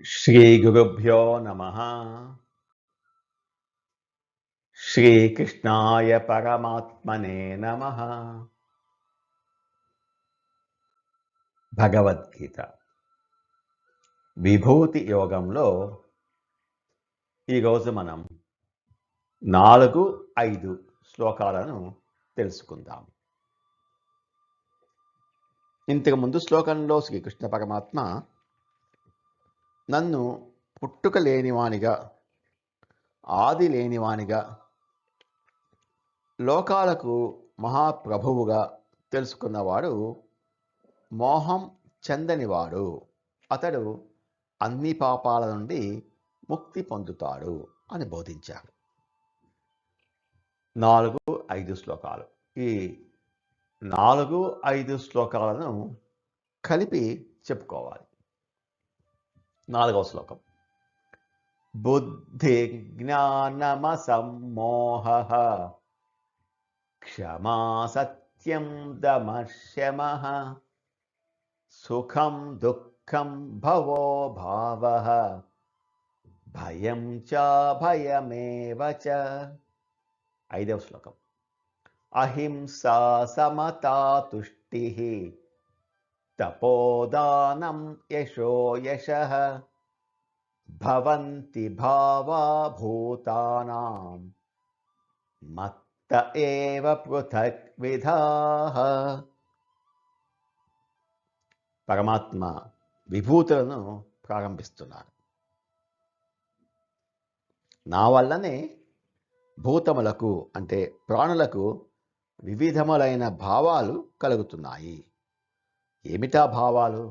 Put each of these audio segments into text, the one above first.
श्रीगुरुभ्यो नमः। श्रीकृष्णाय परमात्मने नमः. భగవద్గీత విభూతి యోగంలో ఈరోజు మనం 4-5 శ్లోకాలను తెలుసుకుందాం. ఇంతకుముందు శ్లోకంలో శ్రీకృష్ణ పరమాత్మ నన్ను పుట్టుక లేనివానిగా, ఆది లేనివానిగా, లోకాలకు మహాప్రభువుగా తెలుసుకున్నవాడు మోహం చెందనివాడు, అతడు అన్ని పాపాల నుండి ముక్తి పొందుతాడు అని బోధించారు. 4-5 శ్లోకాలు. ఈ 4-5 శ్లోకాలను కలిపి చెప్పుకోవాలి. 4వ శ్లోకం. బుద్ధి జ్ఞానమసమ్మోహ క్షమా సత్యం దమశమః సుఖం దుఃఖం భవో భావః భయం చ భయమేవ చ. 5వ శ్లోకం. అహింసా సమతా తుష్టిః తపోదానం యశో యశః భవంతి భావా భూతానాం మత్త ఏవ పృథక్ విధాః. పరమాత్మ విభూతులను ప్రారంభిస్తున్నారు. నా వల్లనే భూతములకు అంటే ప్రాణులకు వివిధములైన భావాలు కలుగుతున్నాయి. ఏమిటా భావాలు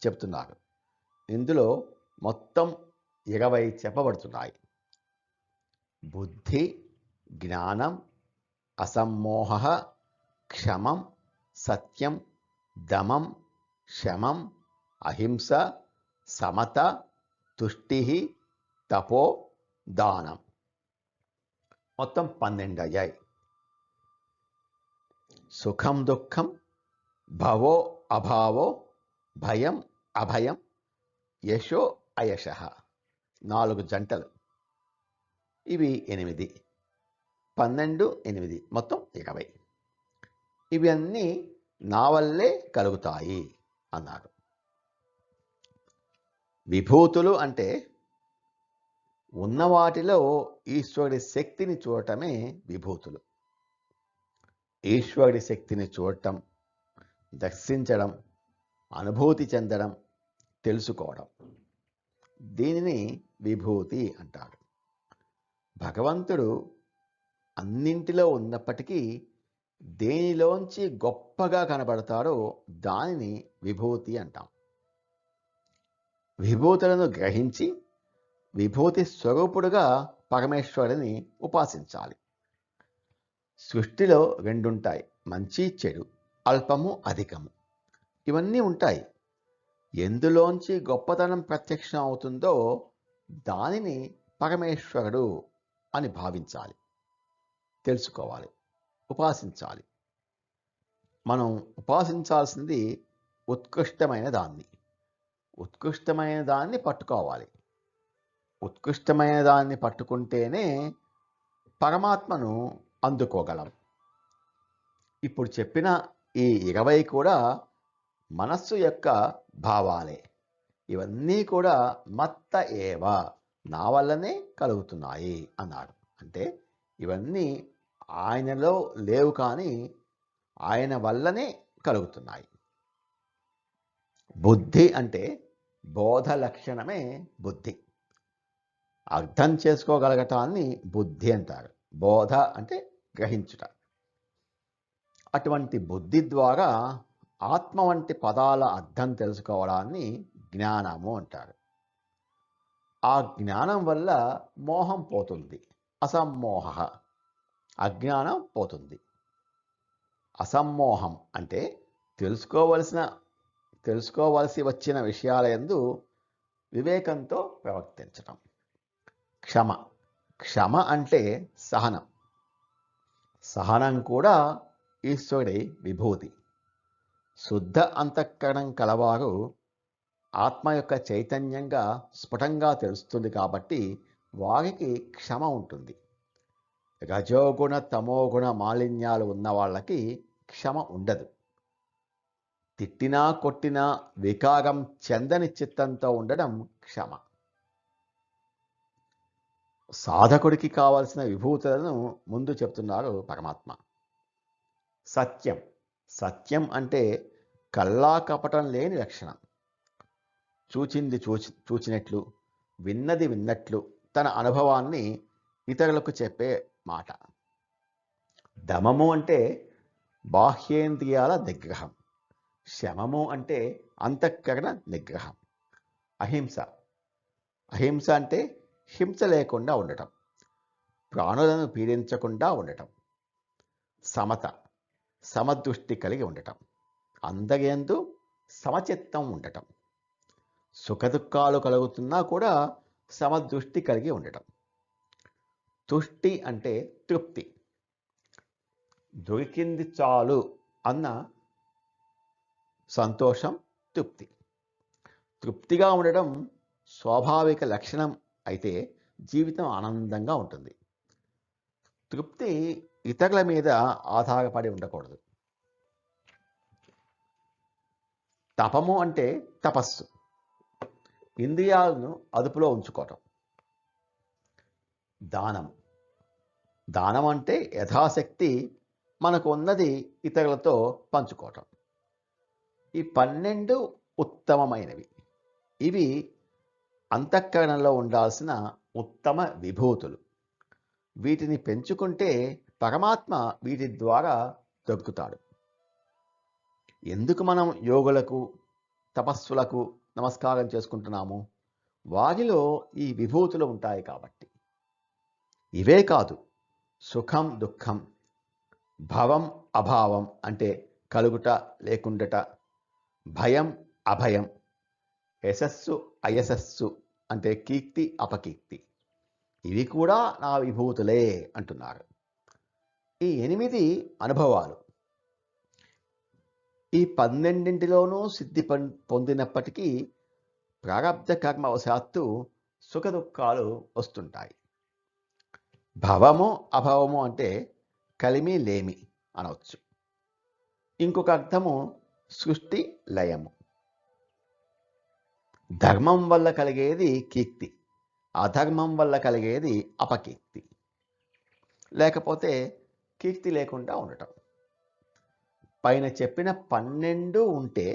చెప్తున్నారు. ఇందులో మొత్తం 20 చెప్పబడుతున్నాయి. బుద్ధి, జ్ఞానం, అసమ్మోహ, క్షమం, సత్యం, దమం, శమం, అహింస, సమత, తుష్టి, తపో, దానం. మొత్తం 12 అయ్యాయి. సుఖం దుఃఖం, భవో అభావో, భయం అభయం, యశో అయశ. 4 జంటలు. ఇవి 8. 12, 8 మొత్తం 20. ఇవి అన్నీ నా వల్లే కలుగుతాయి అన్నారు. విభూతులు అంటే ఉన్న వాటిలో ఈశ్వరుడి శక్తిని చూడటమే విభూతులు. ఈశ్వరుడి శక్తిని చూడటం, దర్శించడం, అనుభూతి చెందడం, తెలుసుకోవడం, దీనిని విభూతి అంటారు. భగవంతుడు అన్నింటిలో ఉన్నప్పటికీ దేనిలోంచి గొప్పగా కనబడతారో దానిని విభూతి అంటాం. విభూతులను గ్రహించి విభూతి స్వరూపుడుగా పరమేశ్వరుని ఉపాసించాలి. సృష్టిలో 2 ఉంటాయి, మంచి చెడు, అల్పము అధికము. ఇవన్నీ ఉంటాయి. ఎందులోంచి గొప్పతనం ప్రత్యక్షం అవుతుందో దానిని పరమేశ్వరుడు అని భావించాలి, తెలుసుకోవాలి, ఉపాసించాలి. మనం ఉపాసించాల్సింది ఉత్కృష్టమైన దాన్ని. ఉత్కృష్టమైన దాన్ని పట్టుకోవాలి. ఉత్కృష్టమైన దాన్ని పట్టుకుంటేనే పరమాత్మను అందుకోగలం. ఇప్పుడు చెప్పిన ఈ 20 కూడా మనస్సు యొక్క భావాలే. ఇవన్నీ కూడా మత్త ఏవ, నా వల్లనే కలుగుతున్నాయి అన్నాడు. అంటే ఇవన్నీ ఆయనలో లేవు, కానీ ఆయన వల్లనే కలుగుతున్నాయి. బుద్ధి అంటే బోధ లక్షణమే బుద్ధి. అర్థం చేసుకోగలగటాన్ని బుద్ధి అంటారు. బోధ అంటే గ్రహించుట. అటువంటి బుద్ధి ద్వారా ఆత్మ వంటి పదాల అర్థం తెలుసుకోవడాన్ని జ్ఞానము అంటారు. ఆ జ్ఞానం వల్ల మోహం పోతుంది. అసమ్మోహ, అజ్ఞానం పోతుంది. అసమ్మోహం అంటే తెలుసుకోవలసి వచ్చిన విషయాల యందు వివేకంతో ప్రవర్తించటం. క్షమ, క్షమ అంటే సహనం. సహనం కూడా ఈశ్వరుడి విభూతి. శుద్ధ అంతఃకరణం కలవారు ఆత్మ యొక్క చైతన్యంగా స్ఫుటంగా తెలుస్తుంది కాబట్టి వారికి క్షమ ఉంటుంది. రజోగుణ తమోగుణ మాలిన్యాలు ఉన్న వాళ్ళకి క్షమ ఉండదు. తిట్టినా కొట్టినా వికారం చెందని చిత్తంతో ఉండడం క్షమ. సాధకుడికి కావలసిన విభూతులను ముందు చెప్తున్నారు పరమాత్మ. సత్యం. సత్యం అంటే కల్లా కపటం లేని లక్షణం. చూచింది చూచినట్లు, విన్నది విన్నట్లు తన అనుభవాన్ని ఇతరులకు చెప్పే మాట. దమము అంటే బాహ్యేంద్రియాల నిగ్రహం. శమము అంటే అంతఃకరణ నిగ్రహం. అహింస. అహింస అంటే హింస లేకుండా ఉండటం, ప్రాణులను పీడించకుండా ఉండటం. సమత. సమదృష్టి కలిగి ఉండటం, అందరియందు సమచిత్తం ఉండటం. సుఖదుఖాలు కలుగుతున్నా కూడా సమదృష్టి కలిగి ఉండటం. తుష్టి అంటే తృప్తి. దొరికింది చాలు అన్న సంతోషం తృప్తి. తృప్తిగా ఉండడం స్వాభావిక లక్షణం అయితే జీవితం ఆనందంగా ఉంటుంది. తృప్తి ఇతరుల మీద ఆధారపడి ఉండకూడదు. తపము అంటే తపస్సు. ఇంద్రియాలను అదుపులో ఉంచుకోవటం. దానం. దానం అంటే యథాశక్తి మనకు ఉన్నది ఇతరులతో పంచుకోవటం. ఈ 12 ఉత్తమమైనవి. ఇవి అంతఃకరణలో ఉండాల్సిన ఉత్తమ విభూతులు. వీటిని పెంచుకుంటే పరమాత్మ వీటి ద్వారా దొరుకుతాడు. ఎందుకు మనం యోగులకు తపస్సులకు నమస్కారం చేసుకుంటున్నాము? వారిలో ఈ విభూతులు ఉంటాయి కాబట్టి. ఇవే కాదు, సుఖం దుఃఖం, భవం అభావం అంటే కలుగుట లేకుండట, భయం అభయం, యశస్సు అయశస్సు అంటే కీర్తి అపకీర్తి, ఇవి కూడా నా విభూతులే అంటున్నారు. ఈ 8 అనుభవాలు ఈ 12లోనూ సిద్ధి పొందినప్పటికీ ప్రారబ్ధ కర్మవశాత్తు సుఖ దుఃఖాలు వస్తుంటాయి. భవము అభవము అంటే కలిమి లేమి అనవచ్చు. ఇంకొక అర్థము సృష్టి లయము. ధర్మం వల్ల కలిగేది కీర్తి, అధర్మం వల్ల కలిగేది అపకీర్తి, లేకపోతే కీర్తి లేకుండా ఉండటం. పైన చెప్పిన 12 ఉంటే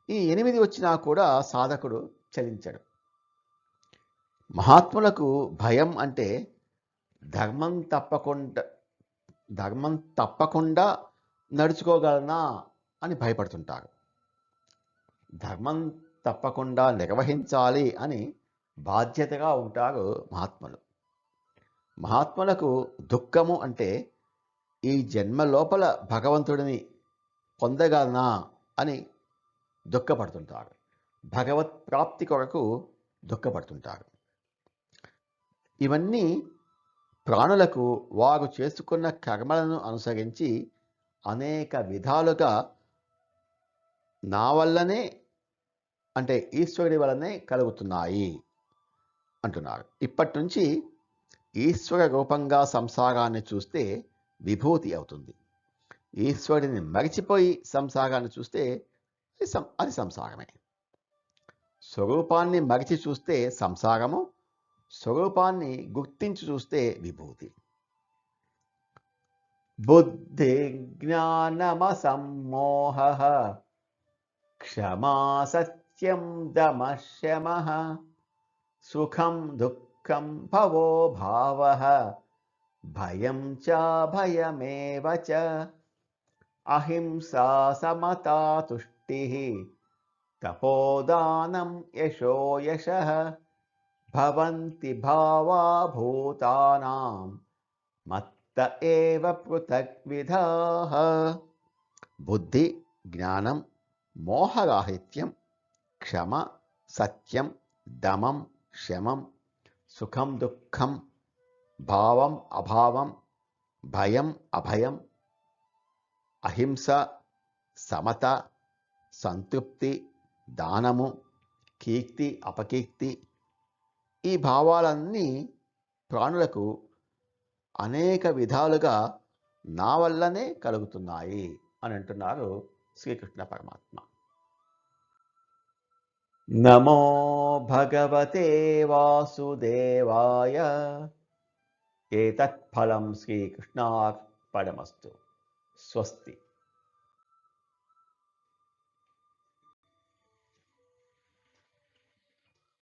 ఈ 8 వచ్చినా కూడా సాధకుడు చలించడు. మహాత్ములకు భయం అంటే ధర్మం తప్పకుండా నడుచుకోగలనా అని భయపడుతుంటారు. ధర్మం తప్పకుండా నిర్వహించాలి అని బాధ్యతగా ఉంటారు మహాత్ములు. మహాత్ములకు దుఃఖము అంటే ఈ జన్మ లోపల భగవంతుడిని పొందగలనా అని దుఃఖపడుతుంటారు. భగవత్ ప్రాప్తి కొరకు దుఃఖపడుతుంటారు. ఇవన్నీ ప్రాణులకు వారు చేసుకున్న కర్మలను అనుసరించి అనేక విధాలుగా నా వల్లనే అంటే ఈశ్వరుడి వల్లనే కలుగుతున్నాయి అంటున్నారు. ఇప్పటి నుంచి ఈశ్వర రూపంగా సంసారాన్ని చూస్తే విభూతి అవుతుంది. ఈశ్వరుడిని మరిచిపోయి సంసారాన్ని చూస్తే అది సంసారమే. స్వరూపాన్ని మరిచి చూస్తే సంసారము, స్వరూపాన్ని గుర్తించి చూస్తే విభూతి. బుద్ధి జ్ఞానమసమ్మోహ క్షమా సత్యం దమః శమః సుఖం దుఃఖం భవో భావః భయం చ భయమేవ చ అహింసా సమతా తుష్టిః తపోదానం యశో యశః భవంతి భావా భూతానాం మత్త ఏవ పృథగ్విధాః. బుద్ధి జ్ఞానం, మోహరాహిత్యం, క్షమ సత్యం, దమం శమం, సుఖం దుఃఖం, భావం అభావం, భయం అభయం, అహింస సమత, సంతృప్తి, దానము, కీర్తి అపకీర్తి ఈ భావాలన్నీ ప్రాణులకు అనేక విధాలుగా నా వల్లనే కలుగుతున్నాయి అని అంటున్నారు శ్రీకృష్ణ పరమాత్మ. నమో భగవతే వాసుదేవాయ. ఏతత్ ఫలం శ్రీకృష్ణార్పణమస్తు. స్వస్తి.